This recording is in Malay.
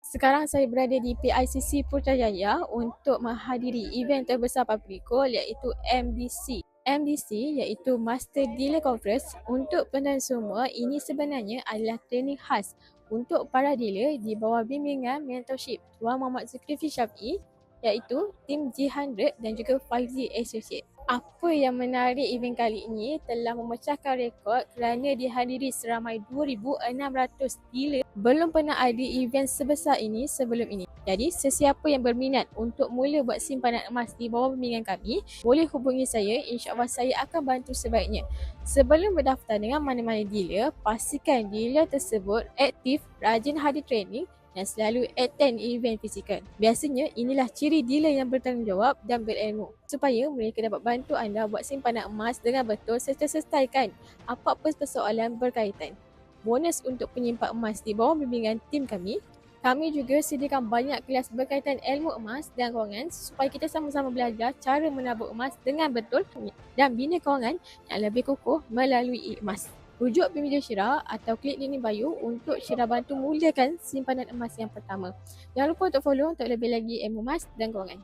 Sekarang saya berada di PICC Putrajaya untuk menghadiri event terbesar Pabriko iaitu MDC. MDC iaitu Master Dealer Conference. Untuk penonton semua, ini sebenarnya adalah training khas untuk para dealer di bawah bimbingan mentorship Tuan Muhammad Zulkifli Syafie iaitu tim G100 dan juga 5Z Associate. Apa yang menarik event kali ini telah memecahkan rekod kerana dihadiri seramai 2,600 dealer. Belum pernah ada event sebesar ini sebelum ini. Jadi sesiapa yang berminat untuk mula buat simpanan emas di bawah bimbingan kami, boleh hubungi saya. InsyaAllah saya akan bantu sebaiknya. Sebelum berdaftar dengan mana-mana dealer, pastikan dealer tersebut aktif, rajin hadir training dan selalu attend event fizikal. Biasanya inilah ciri dealer yang bertanggungjawab dan berilmu supaya mereka dapat bantu anda buat simpanan emas dengan betul serta selesaikan apa-apa persoalan berkaitan. Bonus untuk penyimpan emas di bawah bimbingan tim kami. Kami juga sediakan banyak kelas berkaitan ilmu emas dan kewangan supaya kita sama-sama belajar cara menabur emas dengan betul dan bina kewangan yang lebih kukuh melalui emas. Rujuk Pemija Syirah atau klik link bio untuk Syirah bantu mulakan simpanan emas yang pertama. Jangan lupa untuk follow untuk lebih lagi ilmu emas dan kewangan.